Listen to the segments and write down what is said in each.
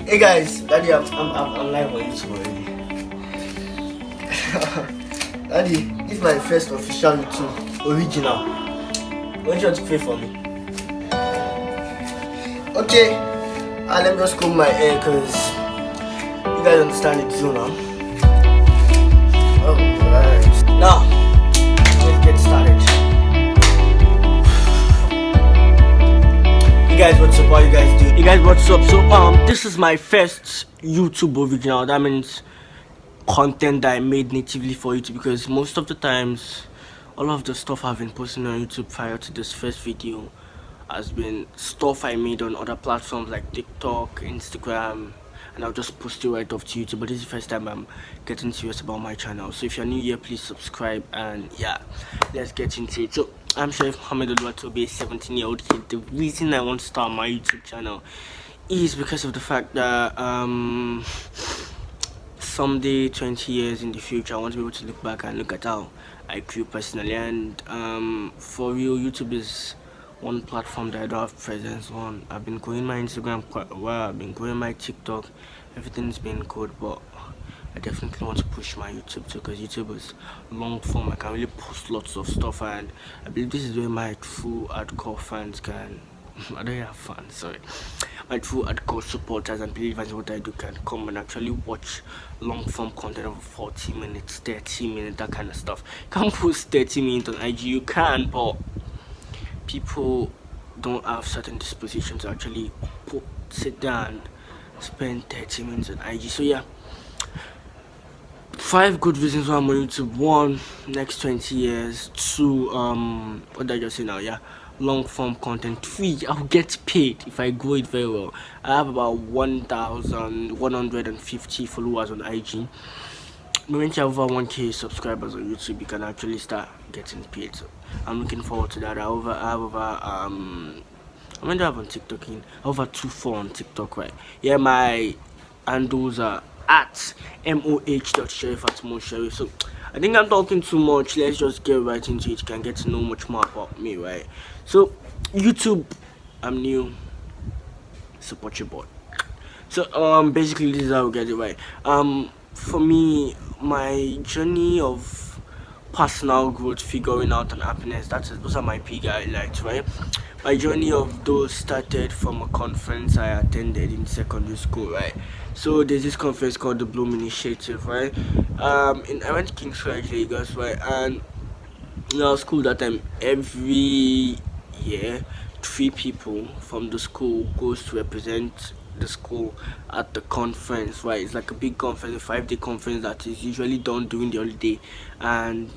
Hey guys, Daddy, I'm live on YouTube already. Daddy, this is my first official YouTube original. Why don't you want to pray for me? Okay, let me just comb my hair because you guys understand it too now. Alright, now let's get started. Hey guys, what's up? How you guys doing? Hey guys, what's up? So this is my first YouTube original. That means content that I made natively for YouTube, because most of the times all of the stuff I've been posting on YouTube prior to this first video has been stuff I made on other platforms like TikTok, Instagram, and I'll just post it right off to YouTube. But this is the first time I'm getting serious about my channel. So if you're new here, please subscribe, and yeah, let's get into it. So I'm Sharif Muhammad Oluwatobi, a 17-year-old kid. The reason I want to start my YouTube channel is because of the fact that someday 20 years in the future I want to be able to look back and look at how I grew personally. And for real, YouTube is one platform that I don't have presence on. I've been growing my Instagram quite a while, I've been growing my TikTok, everything's been good, but I definitely want to push my YouTube too, because YouTube is long form. I can really post lots of stuff, and I believe this is where my true hardcore fans can I don't have fans, sorry. My true hardcore supporters and believers in what I do can come and actually watch long form content of 40 minutes, 30 minutes, that kind of stuff. You can't post 30 minutes on IG, you can, but people don't have certain dispositions to actually sit down, spend 30 minutes on IG. So yeah, 5 good reasons why I'm on YouTube. 1, next 20 years. 2, what did I just say now? Yeah, long form content. 3, I'll get paid if I grow it very well. I have about 1,150 followers on IG. When you have over 1k subscribers on YouTube, you can actually start getting paid. So I'm looking forward to that. I have over how many do I have on TikTok? I have over 2,400 on TikTok, right? Yeah, my handles are at moh.sharif@moshari. So I think I'm talking too much. Let's just get right into it. You can get to know much more about me, right? So YouTube, I'm new. Support your boy. So basically this is how we get it right. For me, my journey of personal growth, figuring out and happiness, those are my big highlights, right? My journey of those started from a conference I attended in secondary school, right? So there's this conference called the Bloom Initiative, right? I went to King's College Lagos, right? And in our school that time, every year 3 people from the school goes to represent the school at the conference, right? It's like a big conference, a 5-day conference that is usually done during the holiday. And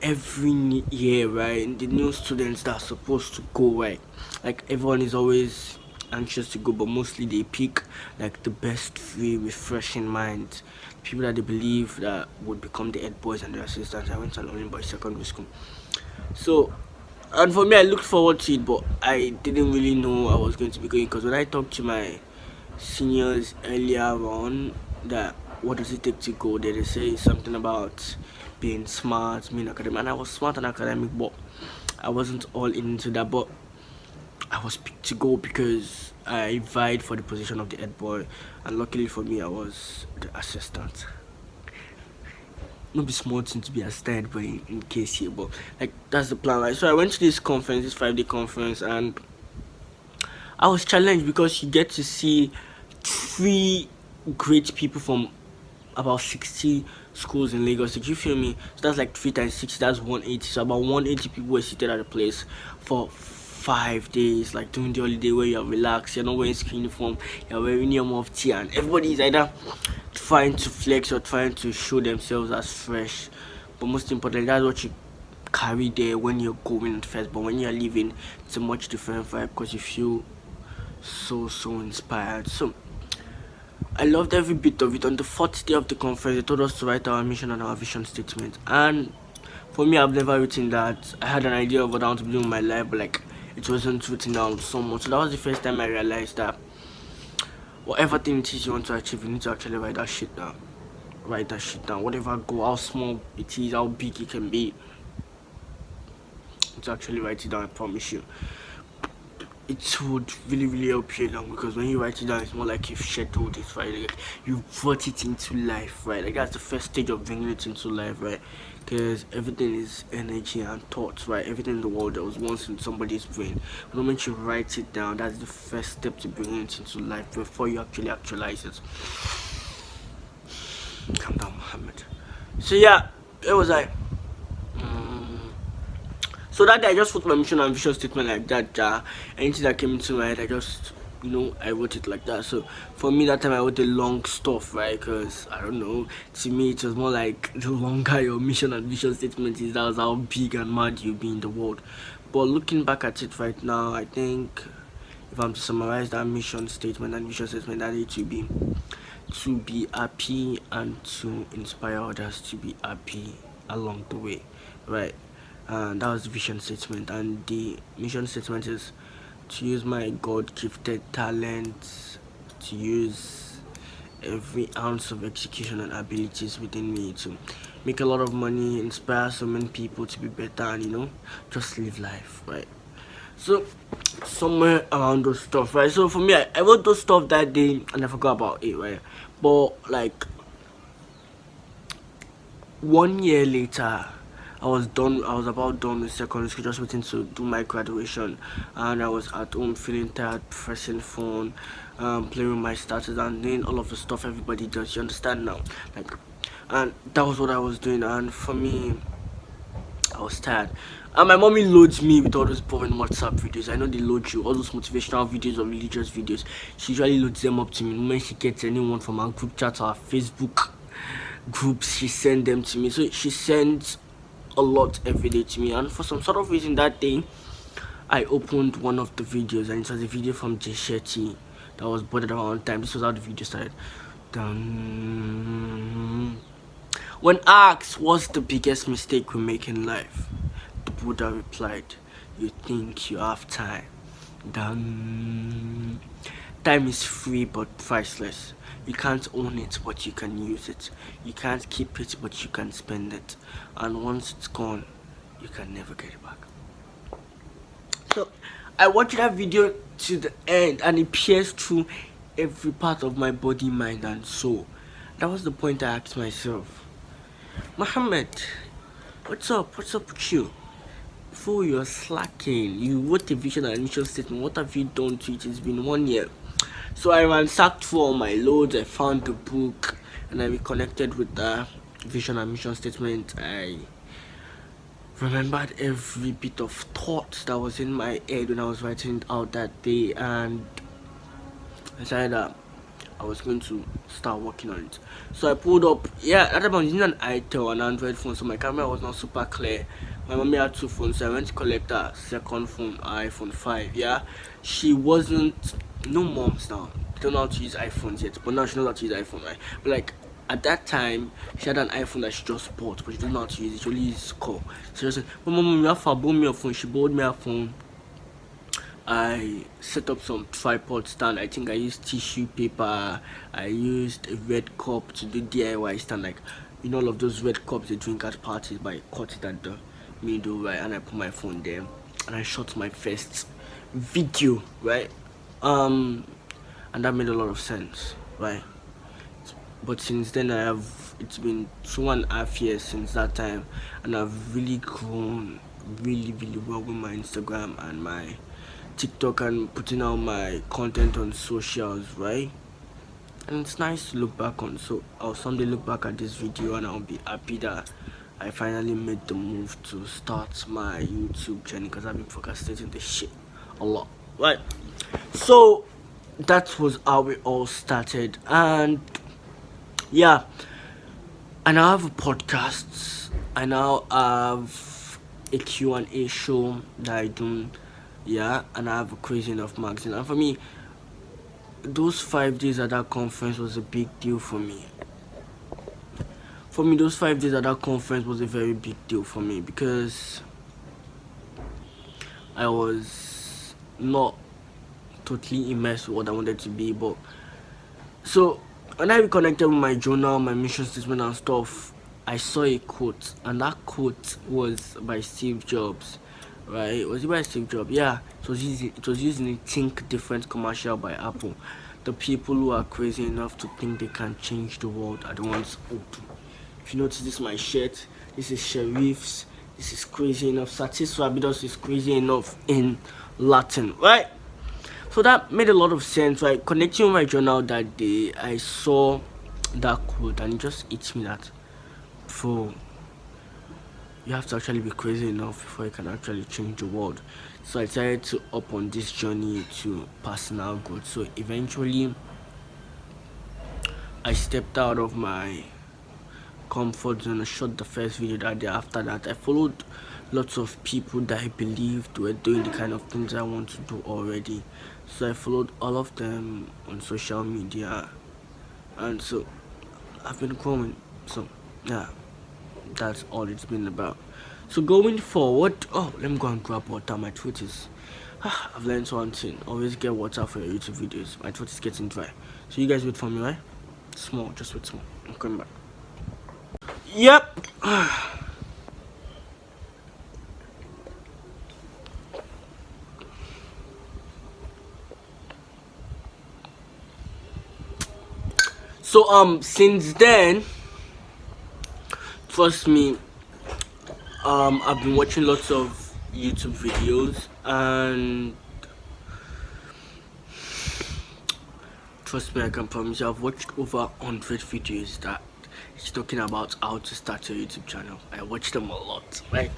every year, right, the new students that are supposed to go, right, like everyone is always anxious to go, but mostly they pick like the best 3 refreshing minds, people that they believe that would become the head boys and the assistants. I went to an only boys secondary school. So, and for me, I looked forward to it, but I didn't really know I was going to be going, because when I talked to my seniors earlier on that what does it take to go there, they say something about being smart, being academic, and I was smart and academic, but I wasn't all into that. But I was picked to go because I vied for the position of the head boy, and luckily for me, I was the assistant. Not be smart to be assistant, but in case here, but like that's the plan, right? So I went to this conference, this 5-day conference, and I was challenged because you get to see 3 great people from about 60 schools in Lagos. Did you feel me? So that's like 3 times 60, that's 180. So about 180 people were seated at a place for 5 days, like during the holiday, where you're relaxed, you're not wearing school uniform, you're wearing your mufti, and everybody is either trying to flex or trying to show themselves as fresh. But most importantly, that's what you carry there when you're going at first, but when you're leaving, it's a much different vibe, because you feel so inspired. So I loved every bit of it. On the 4th day of the conference, they told us to write our mission and our vision statement, and for me, I've never written that. I had an idea of what I want to do in my life, but like it wasn't written down so much. So that was the first time I realized that whatever thing it is you want to achieve, you need to actually write that shit down. Write that shit down. Whatever goal, how small it is, how big it can be, to actually write it down. I promise you. it would really help you along, because when you write it down, it's more like you've scheduled it, right? Like you've brought it into life, right? Like that's the first stage of bringing it into life, right? Because everything is energy and thoughts, right? Everything in the world that was once in somebody's brain, the moment you write it down, that's the first step to bringing it into life before you actually actualize it. Calm down, Muhammad. So yeah, it was like. So that day I just put my mission and vision statement like that. Anything that came into my head, I just, I wrote it like that. So for me, that time I wrote the long stuff, right? Because I don't know, to me it was more like the longer your mission and vision statement is, that was how big and mad you be in the world. But looking back at it right now, I think if I'm to summarize that mission statement and vision statement, that it to be happy and to inspire others to be happy along the way, right? And that was the vision statement, and the mission statement is to use my God-gifted talents, to use every ounce of execution and abilities within me to make a lot of money, inspire so many people to be better, and just live life, right? So somewhere around those stuff, right? So for me, I wrote those stuff that day and I forgot about it, right? But like 1 year later, I was about done with secondary school, just waiting to do my graduation, and I was at home feeling tired, pressing phone, playing with my status and doing all of the stuff everybody does. You understand now? Like, and that was what I was doing. And for me, I was tired. And my mommy loads me with all those boring WhatsApp videos. I know they load you, all those motivational videos or religious videos. She usually loads them up to me. When she gets anyone from our group chat or our Facebook groups, she sends them to me. So she sends a lot every day to me, and for some sort of reason that day I opened one of the videos, and it was a video from Jay Shetty that was boarded around time. This was how the video started. When asked what's the biggest mistake we make in life, the Buddha replied, you think you have time. Time is free but priceless. You can't own it, but you can use it. You can't keep it, but you can spend it. And once it's gone, you can never get it back. So I watched that video to the end, and it pierced through every part of my body, mind, and soul. That was the point I asked myself, Muhammad, what's up? What's up with you? Before you're slacking, you wrote a vision and mission statement. What have you done to it? It's been 1 year. So I ransacked for all my loads. I found the book and I reconnected with the vision and mission statement. I remembered every bit of thought that was in my head when I was writing it out that day, and I decided that I was going to start working on it. So I pulled up, at that time I was using an itel, an Android phone, so my camera was not super clear. My mommy had 2 phones, so I went to collect her second phone, iPhone 5. She wasn't, no moms now, they don't know how to use iPhones yet, but now she knows how to use iPhone, right? But like at that time, she had an iPhone that she just bought, but she didn't know how to use it. She only used call. So she said, Mom, you have to borrow me your phone. She borrowed me her phone. I set up some tripod stand. I think I used tissue paper. I used a red cup to do DIY stand, like all of those red cups they drink at parties, but I cut it at the middle, right? And I put my phone there and I shot my first video, right? And that made a lot of sense, right? But since then it's been 2.5 years since that time, and I've really grown really well with my Instagram and my TikTok and putting out my content on socials, right? And it's nice to look back on. So I'll someday look back at this video and I'll be happy that I finally made the move to start my YouTube journey, because I've been procrastinating this shit a lot, right? So that was how it all started, and I now have a podcast. I now have a Q&A show that I do, and I have a Crazy Enough magazine. And for me, those 5 days at that conference was a big deal for me. Those 5 days at that conference was a very big deal for me, because I was not totally immersed with what I wanted to be. But so when I reconnected with my journal, my mission statement and stuff, I saw a quote, and that quote was by Steve Jobs, right? Was it by Steve Jobs? Yeah, it was using a Think Different commercial by Apple. The people who are crazy enough to think they can change the world are the ones who do. If you notice, this is my shirt. This is Sharif's. This is crazy enough. Satis Rabidos is crazy enough in Latin, right? So that made a lot of sense, right? Connecting my journal that day, I saw that quote and it just hit me that for you have to actually be crazy enough before you can actually change the world. So I decided to up on this journey to personal growth. So eventually I stepped out of my comfort zone. I shot the first video that day. After that, I followed lots of people that I believed were doing the kind of things I want to do already. So I followed all of them on social media, and so I've been growing. So yeah, that's all it's been about. So going forward, oh, let me go and grab water. My throat is. I've learned one thing. Always get water for your YouTube videos. My throat is getting dry. So you guys wait for me, right? Small, just wait small. I'm coming back. Yep. So since then, trust me, I've been watching lots of YouTube videos, and trust me, I can promise you I've watched over 100 videos that is talking about how to start your YouTube channel. I watch them a lot, right?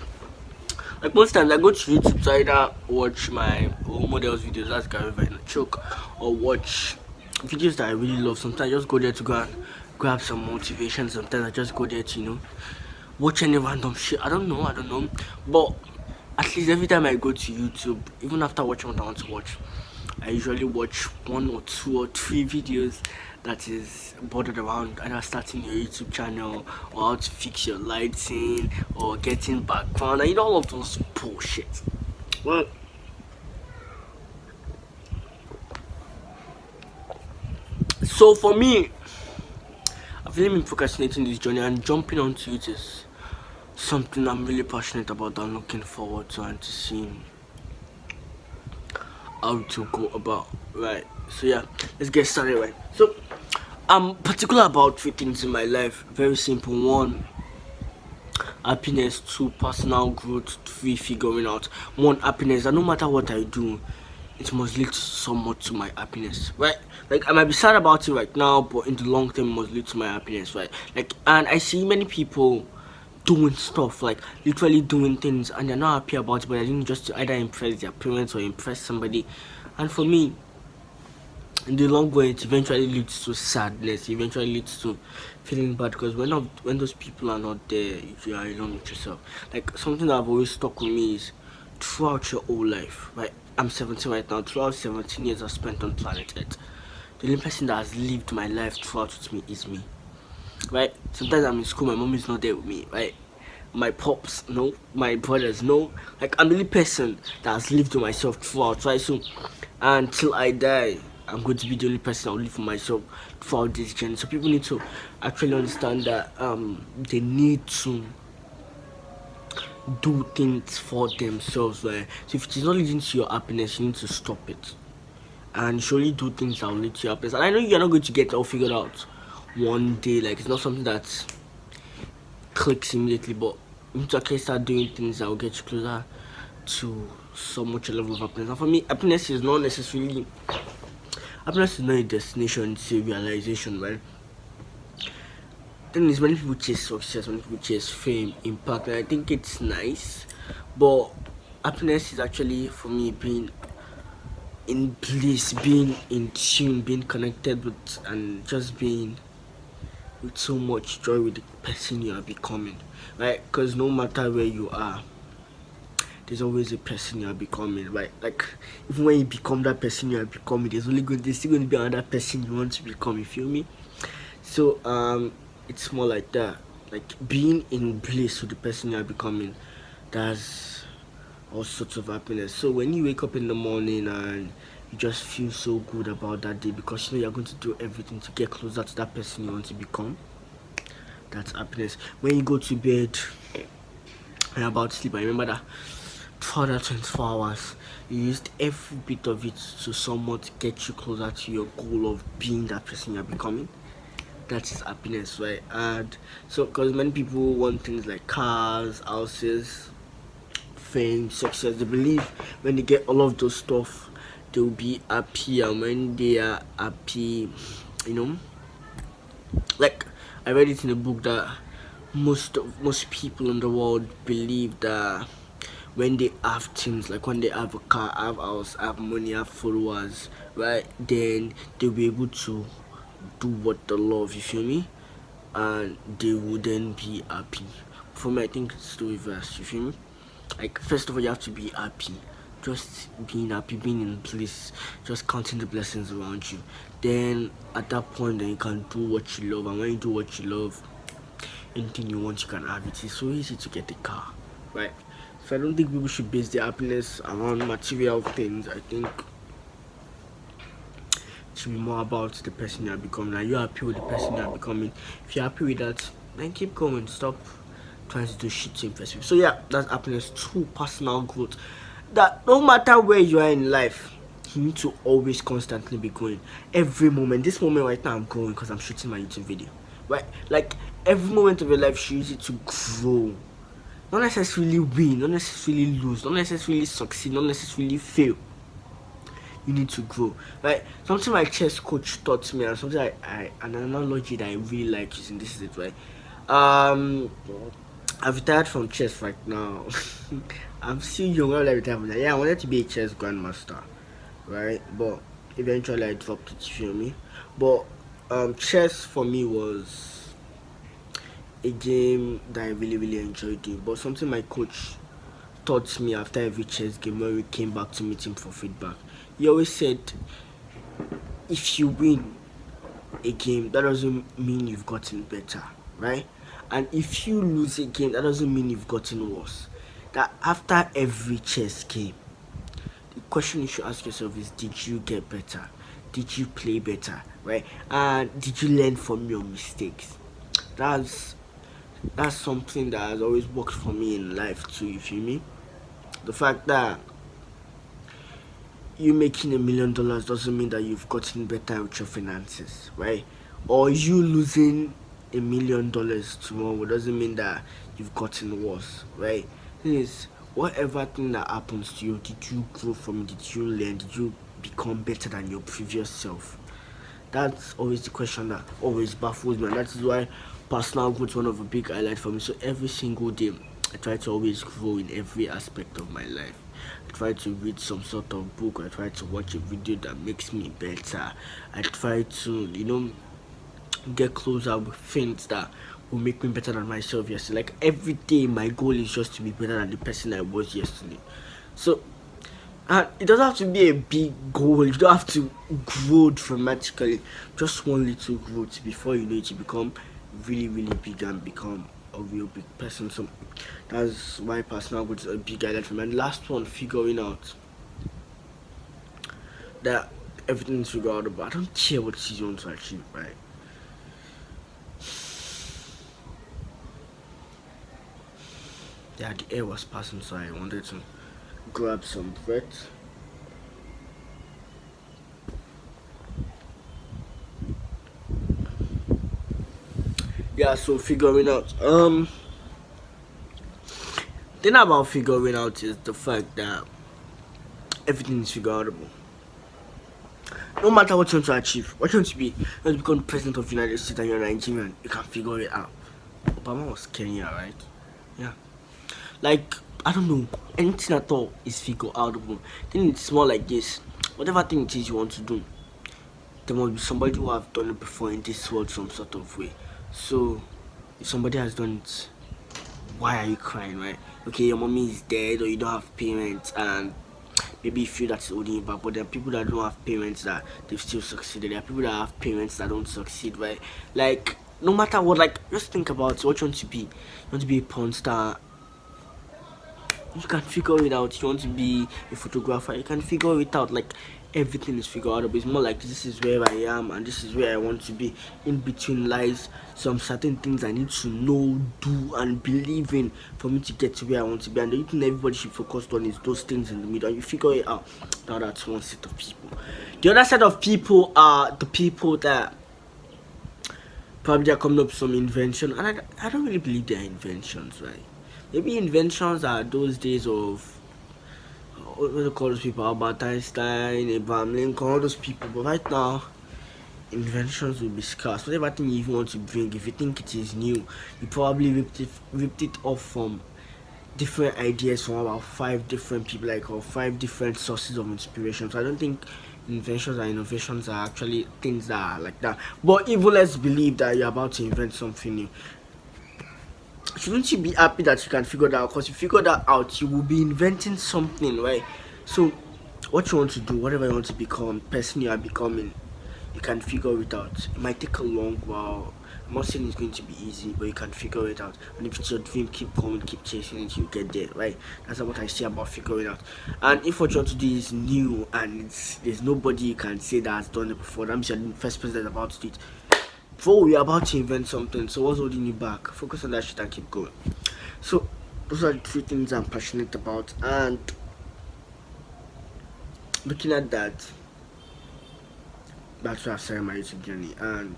Like most times I go to YouTube to either watch my role models videos, that's Gary Vaynerchuk, or watch videos that I really love. Sometimes I just go there to go and grab some motivation. Sometimes I just go there to, watch any random shit. I don't know. But at least every time I go to YouTube, even after watching what I want to watch, I usually watch 1 or 2 or 3 videos that is bordered around either starting your YouTube channel or how to fix your lighting or getting background and all of those bullshit. Well, so for me, I've really been procrastinating this journey, and jumping onto it is something I'm really passionate about and looking forward to, and to seeing how to go about, right? So yeah, let's get started, right? So I'm particular about 3 things in my life. Very simple. 1, happiness. 2, personal growth. 3, figuring out. 1, happiness. And no matter what I do, it must lead somewhat to my happiness, right? Like I might be sad about it right now, but in the long term, it must lead to my happiness, right? Like, and I see many people doing stuff, like literally doing things, and they're not happy about it, but they're doing just to either impress their parents or impress somebody. And for me, in the long run, it eventually leads to sadness. It eventually leads to feeling bad, because when those people are not there, you are alone with yourself. Like something that I've always stuck with me is throughout your whole life, right? I'm 17 right now. Throughout 17 years I've spent on planet Earth, the only person that has lived my life throughout with me is me, right? Sometimes I'm in school, my mom is not there with me, right? My pops, no. My brothers, no. Like I'm the only person that has lived with myself throughout, right? So until I die, I'm going to be the only person that will live for myself throughout this journey. So people need to actually understand that they need to do things for themselves, right? So if it is not leading to your happiness, you need to stop it and surely do things that will lead to your happiness. And I know you're not going to get it all figured out one day. Like it's not something that clicks immediately, but you need to actually start doing things that will get you closer to so much level of happiness. And for me, happiness is not a destination, it's a realization, right? Then is many people chase success, many people chase fame, impact, and I think it's nice, but happiness is actually for me being in bliss, being in tune, being connected with, and just being with so much joy with the person you are becoming, right? Because no matter where you are, there's always a person you are becoming, right? Like even when you become that person you are becoming, there's still going to be another person you want to become. You feel me? So it's more like that, like being in bliss with the person you are becoming. That's all sorts of happiness. So when you wake up in the morning and you just feel so good about that day because you know you're going to do everything to get closer to that person you want to become, that's happiness. When you go to bed and you're about to sleep, I remember that for that 24 hours. You used every bit of it to somewhat get you closer to your goal of being that person you're becoming. That is happiness, right? And so, because many people want things like cars, houses, fame, success, they believe when they get all of those stuff, they'll be happy, and when they are happy, you know, like I read it in a book that most people in the world believe that when they have things, like when they have a car, have house, have money, have followers, right, then they'll be able to do what they love, you feel me, and they will then be happy. For me, I think it's the reverse, you feel me. Like, first of all, you have to be happy, just being happy, being in place, just counting the blessings around you. Then at that point, then you can do what you love, and when you do what you love, anything you want, you can have it. It's so easy to get a car, right? So I don't think people should base their happiness around material things. I think it should be more about the person you are becoming. Are you happy with the person you are becoming? If you're happy with that, then keep going. Stop trying to do shit to impress people. So yeah, that's happiness. 2, personal growth. That no matter where you are in life, you need to always constantly be growing. Every moment. This moment right now, I'm growing because I'm shooting my YouTube video. Right? Like, every moment of your life, you should use it to grow. Not necessarily win, not necessarily lose, not necessarily succeed, not necessarily fail. You need to grow, right? Something my chess coach taught me, and something an analogy that I really like using. This is it, right? I've retired from chess right now. I'm still young. When I retired from that, yeah, I wanted to be a chess grandmaster, right? But eventually I dropped it. You feel me? But chess for me was a game that I really enjoyed doing. But something my coach taught me after every chess game, when we came back to meet him for feedback, he always said, if you win a game, that doesn't mean you've gotten better, right? And if you lose a game, that doesn't mean you've gotten worse. That after every chess game, the question you should ask yourself is, did you get better? Did you play better, right? And did you learn from your mistakes? That's something that has always worked for me in life too, you feel me? The fact that you making $1 million doesn't mean that you've gotten better with your finances, right? Or you losing $1 million tomorrow doesn't mean that you've gotten worse, right? Thing is, whatever thing that happens to you, did you grow from it? Did you learn? Did you become better than your previous self? That's always the question that always baffles me, and that is why personal growth is one of the big highlights for me. So every single day, I try to always grow in every aspect of my life. I try to read some sort of book. I try to watch a video that makes me better. I try to, get closer with things that will make me better than myself yesterday. Like, every day, my goal is just to be better than the person I was yesterday. So, and it doesn't have to be a big goal. You don't have to grow dramatically. Just one little growth before you know it, you become really big and become a real big person. So that's why personal growth is a big highlight for me. And last one, figuring out that everything is figured out. But I don't care what you want to achieve, right? Yeah, the air was passing, so I wanted to grab some breath. Yeah, so figuring out. Thing about figuring out is the fact that everything is figureoutable. No matter what you want to achieve, what you want to be, you want to become president of the United States and you're Nigerian, you can figure it out. Obama was Kenya, right? Yeah. Like, I don't know, anything at all is figure outable. Then it's more like this. Whatever thing it is you want to do, there must be somebody who have done it before in this world some sort of way. So if somebody has done it, why are you crying, right? Okay, your mommy is dead or you don't have parents and maybe you feel that's holding you back, but there are people that don't have parents that they've still succeeded. There are people that have parents that don't succeed, right? Like, no matter what, like, just think about what you want to be. You want to be a porn star, you can figure it out. You want to be a photographer, you can figure it out. Like, everything is figured out. But it's more like this is where I am and this is where I want to be. In between lies some certain things I need to know, do, and believe in for me to get to where I want to be. And the thing everybody should focus on is those things in the middle. And you figure it out. Now that's one set of people. The other set of people are the people that probably they're coming up with some invention, and I don't really believe they're inventions, right? Maybe inventions are those days of what do you call those people? Albert Einstein, Abraham Lincoln, all those people. But right now, inventions will be scarce. Whatever thing you even want to bring, if you think it is new, you probably ripped it off from different ideas from about 5 different people, like, or 5 different sources of inspiration. So I don't think inventions and innovations are actually things that are like that. But even let's believe that you're about to invent something new, shouldn't you be happy that you can figure that out? Because you figure that out, you will be inventing something, right? So what you want to do, whatever you want to become, person you are becoming, you can figure it out. It might take a long while. I'm not saying it's going to be easy, but you can figure it out. And if it's your dream, keep going, keep chasing it, you get there, right? That's what I say about figuring out. And if what you want to do is new and there's nobody you can say that has done it before, that means you're the first person that's about to do it. Before we're about to invent something, so what's holding you back? Focus on that shit and keep going. So those are the 3 things I'm passionate about, and looking at that, that's why I've started my YouTube journey. And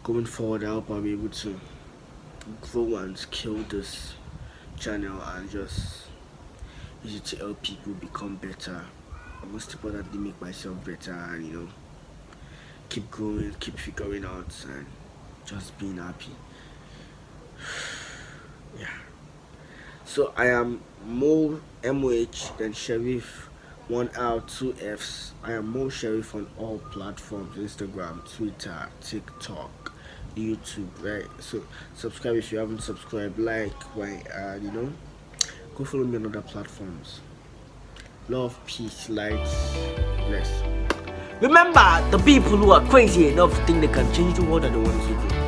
going forward, I hope I'll be able to grow and scale this channel and just use it to help people become better. And most importantly, make myself better, and keep growing, keep figuring out, and just being happy. Yeah. So I am Mo MOH, then Sheriff, 1R, 2 Fs. I am Mo Sheriff on all platforms: Instagram, Twitter, TikTok, YouTube, right? So subscribe if you haven't subscribed, like, right, and go follow me on other platforms. Love, peace, lights, bless. Remember, the people who are crazy enough to think they can change the world are the ones who do.